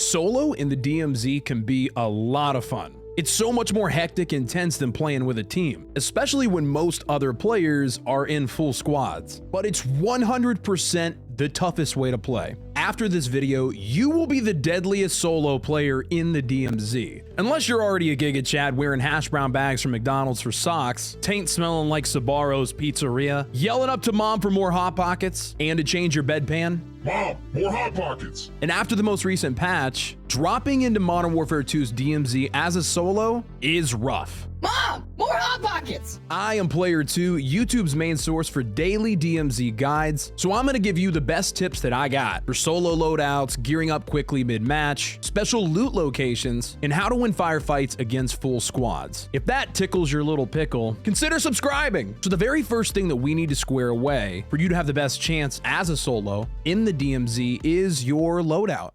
Solo in the DMZ can be a lot of fun. It's so much more hectic and intense than playing with a team, especially when most other players are in full squads. But it's 100% the toughest way to play. After this video, you will be the deadliest solo player in the DMZ. Unless you're already a Giga Chad wearing hash brown bags from McDonald's for socks, taint smelling like Sabaro's Pizzeria, yelling up to mom for more Hot Pockets, and to change your bedpan. Mom, more Hot Pockets! And after the most recent patch, dropping into Modern Warfare 2's DMZ as a solo is rough. Mom, more Hot Pockets! I am Player2, YouTube's main source for daily DMZ guides, so I'm gonna give you the best tips that I got for solo loadouts, gearing up quickly mid-match, special loot locations, and how to win firefights against full squads. If that tickles your little pickle, consider subscribing! So the very first thing that we need to square away for you to have the best chance as a solo in the DMZ is your loadout.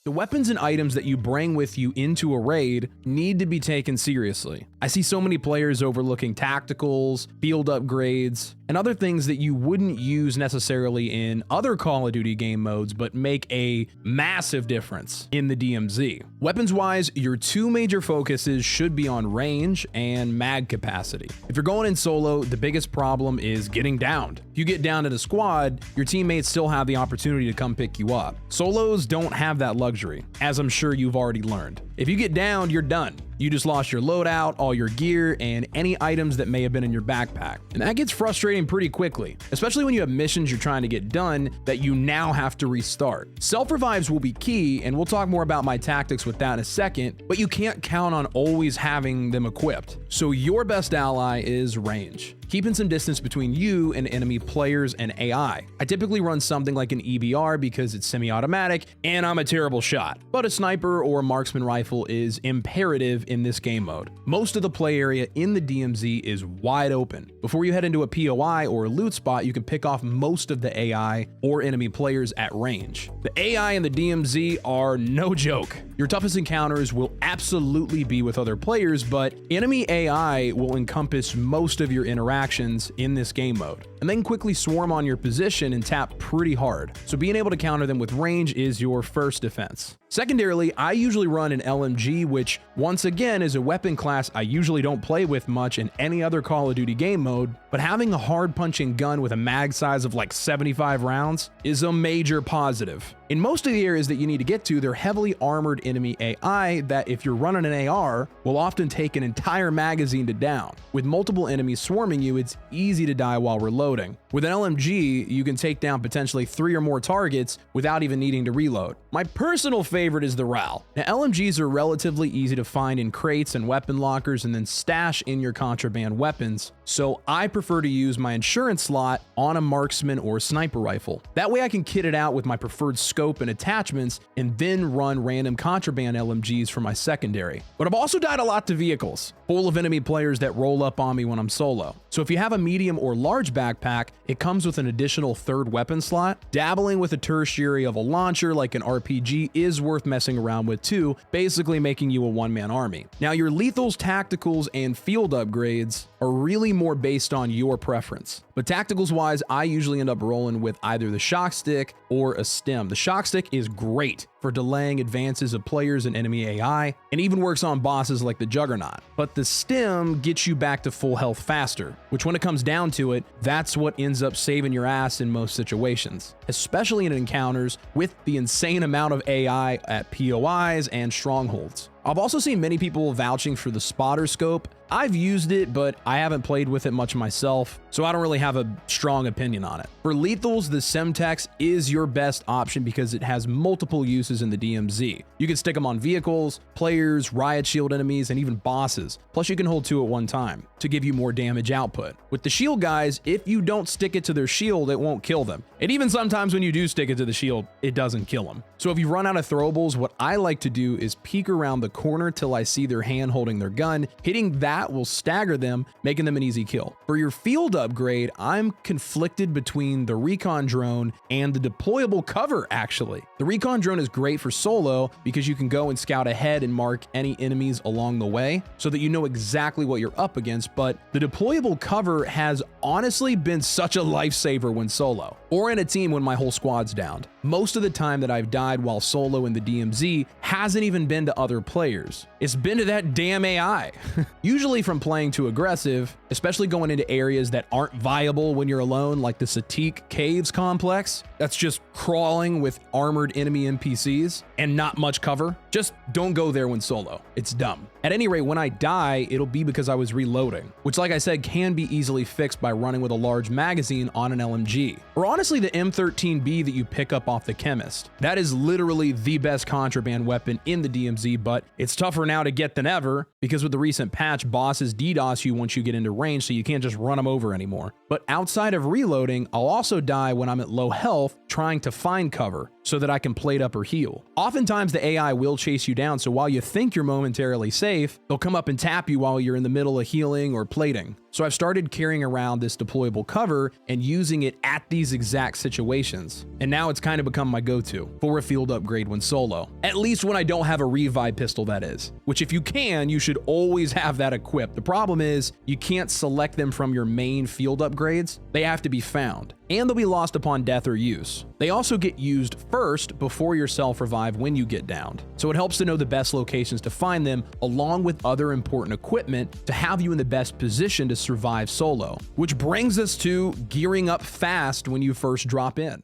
The weapons and items that you bring with you into a raid need to be taken seriously. I see so many players overlooking tacticals, field upgrades, and other things that you wouldn't use necessarily in other Call of Duty game modes, but make a massive difference in the DMZ. Weapons-wise, your two major focuses should be on range and mag capacity. If you're going in solo, the biggest problem is getting downed. If you get downed in a squad, your teammates still have the opportunity to come pick you up. Solos don't have that luxury, as I'm sure you've already learned. If you get downed, you're done. You just lost your loadout, all your gear, and any items that may have been in your backpack. And that gets frustrating pretty quickly, especially when you have missions you're trying to get done that you now have to restart. Self-revives will be key, and we'll talk more about my tactics with that in a second, but you can't count on always having them equipped. So your best ally is range, keeping some distance between you and enemy players and AI. I typically run something like an EBR because it's semi-automatic and I'm a terrible shot, but a sniper or marksman rifle is imperative in this game mode. Most of the play area in the DMZ is wide open. Before you head into a POI or a loot spot, you can pick off most of the AI or enemy players at range. The AI in the DMZ are no joke. Your toughest encounters will absolutely be with other players, but enemy AI will encompass most of your interactions in this game mode, and then quickly swarm on your position and tap pretty hard. So being able to counter them with range is your first defense. Secondarily, I usually run an LMG, which once again is a weapon class I usually don't play with much in any other Call of Duty game mode, but having a hard punching gun with a mag size of like 75 rounds is a major positive. In most of the areas that you need to get to, they're heavily armored enemy AI that, if you're running an AR, will often take an entire magazine to down. With multiple enemies swarming you, it's easy to die while reloading. With an LMG, you can take down potentially 3 or more targets without even needing to reload. My personal favorite is the RAL. Now, LMGs are relatively easy to find in crates and weapon lockers and then stash in your contraband weapons, so I prefer to use my insurance slot on a marksman or sniper rifle. That way I can kit it out with my preferred scope and attachments and then run random contraband LMGs for my secondary. But I've also died a lot to vehicles, full of enemy players that roll up on me when I'm solo. So if you have a medium or large backpack, it comes with an additional third weapon slot. Dabbling with a tertiary of a launcher like an RPG is worth messing around with too, basically making you a one-man army. Now, your lethals, tacticals, and field upgrades are really more based on your preference. But tacticals wise, I usually end up rolling with either the shock stick or a stim. The shock stick is great for delaying advances of players and enemy AI, and even works on bosses like the Juggernaut. But the stim gets you back to full health faster, which when it comes down to it, that's what ends up saving your ass in most situations, especially in encounters with the insane amount of AI at POIs and strongholds. I've also seen many people vouching for the spotter scope. I've used it, but I haven't played with it much myself, so I don't really have a strong opinion on it. For lethals, the Semtex is your best option because it has multiple uses in the DMZ. You can stick them on vehicles, players, riot shield enemies, and even bosses. Plus you can hold 2 at one time to give you more damage output. With the shield guys, if you don't stick it to their shield, it won't kill them. And even sometimes when you do stick it to the shield, it doesn't kill them. So if you run out of throwables, what I like to do is peek around the corner till I see their hand holding their gun, hitting that that will stagger them, making them an easy kill. For your field upgrade, I'm conflicted between the recon drone and the deployable cover, actually. The recon drone is great for solo because you can go and scout ahead and mark any enemies along the way so that you know exactly what you're up against, but the deployable cover has honestly been such a lifesaver when solo, or in a team when my whole squad's downed. Most of the time that I've died while solo in the DMZ hasn't even been to other players. It's been to that damn AI. Usually from playing too aggressive, especially going into areas that aren't viable when you're alone, like the Satik Caves complex, that's just crawling with armored enemy NPCs and not much cover. Just don't go there when solo. It's dumb. At any rate, when I die, it'll be because I was reloading, which, like I said, can be easily fixed by running with a large magazine on an LMG. Or honestly, the M13B that you pick up off the chemist. That is literally the best contraband weapon in the DMZ, but it's tougher now to get than ever because with the recent patch, bosses DDoS you once you get into range, so you can't just run them over anymore. But outside of reloading, I'll also die when I'm at low health trying to find cover so that I can plate up or heal. Oftentimes the AI will chase you down, so while you think you're momentarily safe, they'll come up and tap you while you're in the middle of healing or plating. So I've started carrying around this deployable cover and using it at these exact situations. And now it's kind of become my go-to for a field upgrade when solo. At least when I don't have a revive pistol, that is. Which if you can, you should always have that equipped. The problem is you can't select them from your main field upgrades. They have to be found, and they'll be lost upon death or use. They also get used first before your self-revive when you get downed. So it helps to know the best locations to find them along with other important equipment to have you in the best position to survive solo. Which brings us to gearing up fast when you first drop in.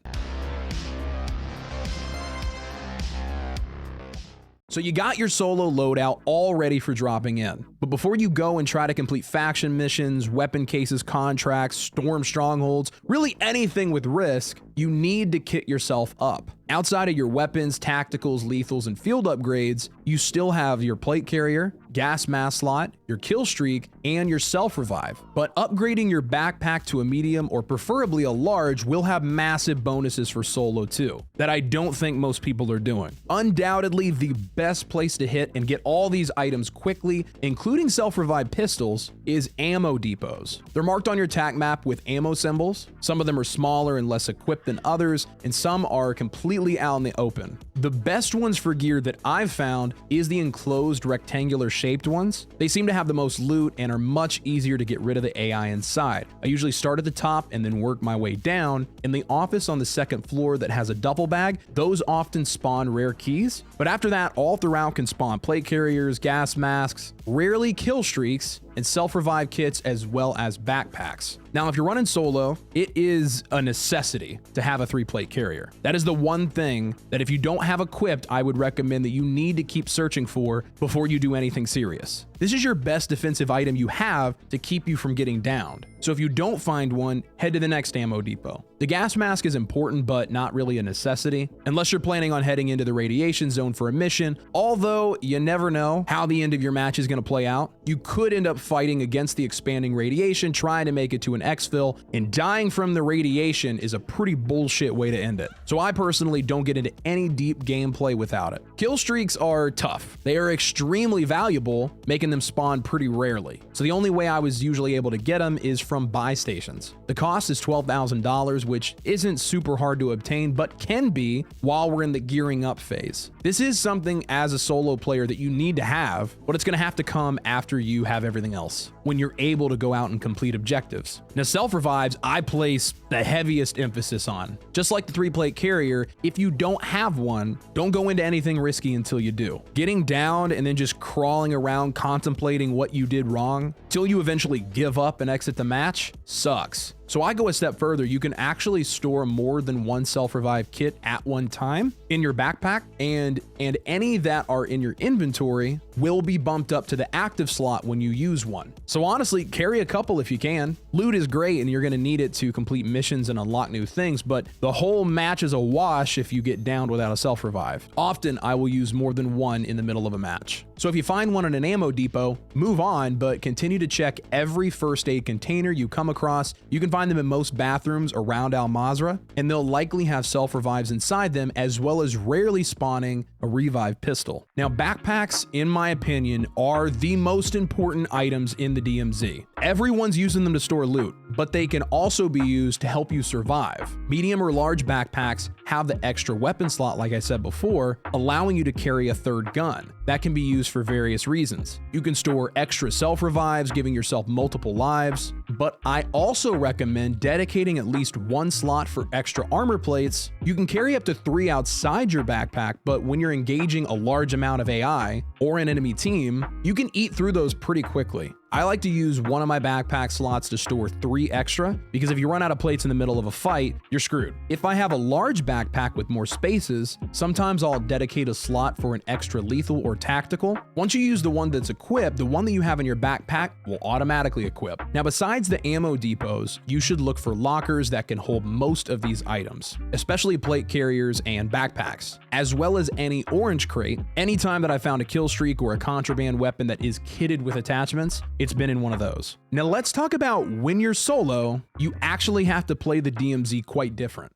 So you got your solo loadout all ready for dropping in. But before you go and try to complete faction missions, weapon cases, contracts, storm strongholds, really anything with risk, you need to kit yourself up. Outside of your weapons, tacticals, lethals, and field upgrades, you still have your plate carrier, gas mask slot, your kill streak, and your self-revive. But upgrading your backpack to a medium or preferably a large will have massive bonuses for solo too, that I don't think most people are doing. Undoubtedly, the best place to hit and get all these items quickly, including self-revive pistols, is ammo depots. They're marked on your tac map with ammo symbols. Some of them are smaller and less equipped than others, and some are completely out in the open. The best ones for gear that I've found is the enclosed rectangular shaped ones. They seem to have the most loot and are much easier to get rid of the AI inside. I usually start at the top and then work my way down. In the office on the second floor that has a duffel bag, those often spawn rare keys, but after that, all throughout can spawn plate carriers, gas masks, rarely kill streaks, and self-revive kits as well as backpacks. Now, if you're running solo, it is a necessity to have a 3-plate carrier. That is the one thing that if you don't have equipped, I would recommend that you need to keep searching for before you do anything serious. This is your best defensive item you have to keep you from getting downed. So if you don't find one, head to the next ammo depot. The gas mask is important, but not really a necessity, unless you're planning on heading into the radiation zone for a mission, although you never know how the end of your match is going to play out. You could end up fighting against the expanding radiation, trying to make it to an exfil, and dying from the radiation is a pretty bullshit way to end it. So I personally don't get into any deep gameplay without it. Kill streaks are tough. They are extremely valuable, making them spawn pretty rarely. So the only way I was usually able to get them is from buy stations. The cost is $12,000, which isn't super hard to obtain, but can be while we're in the gearing up phase. This is something as a solo player that you need to have, but it's going to have to come after you have everything else, when you're able to go out and complete objectives. Now, self-revives, I place the heaviest emphasis on. Just like the 3-plate carrier, if you don't have one, don't go into anything risky until you do. Getting downed and then just crawling around contemplating what you did wrong till you eventually give up and exit the match sucks. So I go a step further. You can actually store more than one self-revive kit at one time in your backpack, and any that are in your inventory will be bumped up to the active slot when you use one. So honestly, carry a couple if you can. Loot is great and you're going to need it to complete missions and unlock new things, but the whole match is a wash if you get downed without a self-revive. Often I will use more than one in the middle of a match. So if you find one in an ammo depot, move on, but continue to check every first aid container you come across. You can find find them in most bathrooms around Al Mazrah, and they'll likely have self-revives inside them, as well as rarely spawning a revive pistol. Now, backpacks, in my opinion, are the most important items in the DMZ. Everyone's using them to store loot, but they can also be used to help you survive. Medium or large backpacks have the extra weapon slot, like I said before, allowing you to carry a third gun. That can be used for various reasons. You can store extra self-revives, giving yourself multiple lives, but I also recommend dedicating at least one slot for extra armor plates. You can carry up to 3 outside your backpack, but when you're engaging a large amount of AI or an enemy team, you can eat through those pretty quickly. I like to use one of my backpack slots to store 3 extra, because if you run out of plates in the middle of a fight, you're screwed. If I have a large backpack with more spaces, sometimes I'll dedicate a slot for an extra lethal or tactical. Once you use the one that's equipped, the one that you have in your backpack will automatically equip. Now, besides the ammo depots, you should look for lockers that can hold most of these items, especially plate carriers and backpacks, as well as any orange crate. Anytime that I found a kill streak or a contraband weapon that is kitted with attachments, it's been in one of those. Now let's talk about when you're solo, you actually have to play the DMZ quite different.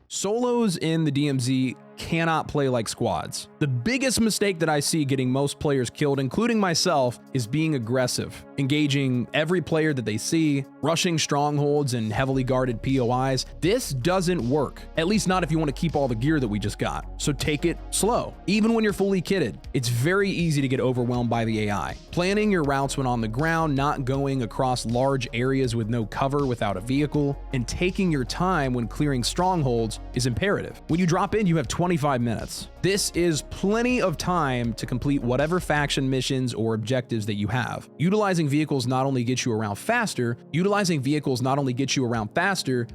Solos in the DMZ cannot play like squads. The biggest mistake that I see getting most players killed, including myself, is being aggressive, engaging every player that they see, rushing strongholds and heavily guarded POIs. This doesn't work, at least not if you want to keep all the gear that we just got. So take it slow. Even when you're fully kitted, it's very easy to get overwhelmed by the AI. Planning your routes when on the ground, not going across large areas with no cover without a vehicle, and taking your time when clearing strongholds is imperative. When you drop in, you have 25 minutes. This is plenty of time to complete whatever faction missions or objectives that you have. Utilizing vehicles not only gets you around faster,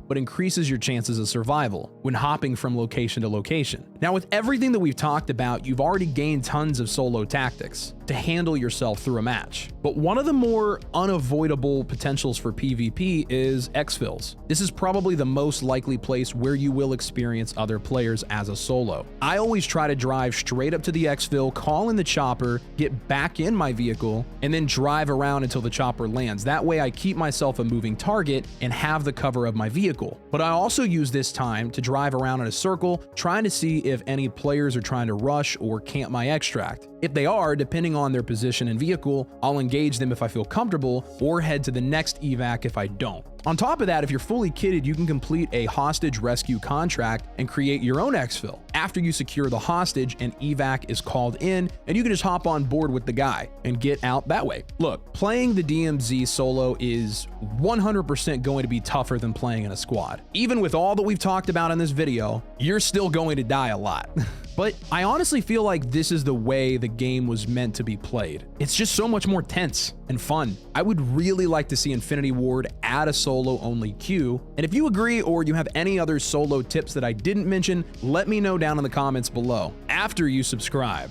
but increases your chances of survival when hopping from location to location. Now, with everything that we've talked about, you've already gained tons of solo tactics to handle yourself through a match. But one of the more unavoidable potentials for PvP is exfils. This is probably the most likely place where you will experience other players as a solo. I always try to drive straight up to the exfil, call in the chopper, get back in my vehicle, and then drive around until the chopper lands. That way I keep myself a moving target and have the cover of my vehicle. But I also use this time to drive around in a circle, trying to see if any players are trying to rush or camp my extract. If they are, depending on their position and vehicle, I'll engage them if I feel comfortable, or head to the next evac if I don't. On top of that, if you're fully kitted, you can complete a hostage rescue contract and create your own exfil. After you secure the hostage, an evac is called in, and you can just hop on board with the guy and get out that way. Look, playing the DMZ solo is 100% going to be tougher than playing in a squad. Even with all that we've talked about in this video, you're still going to die a lot. But I honestly feel like this is the way the game was meant to be played. It's just so much more tense and fun. I would really like to see Infinity Ward add a solo-only queue. And if you agree or you have any other solo tips that I didn't mention, let me know down in the comments below after you subscribe.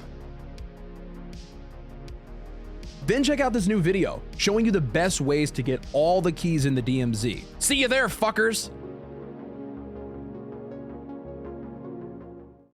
Then check out this new video showing you the best ways to get all the keys in the DMZ. See you there, fuckers!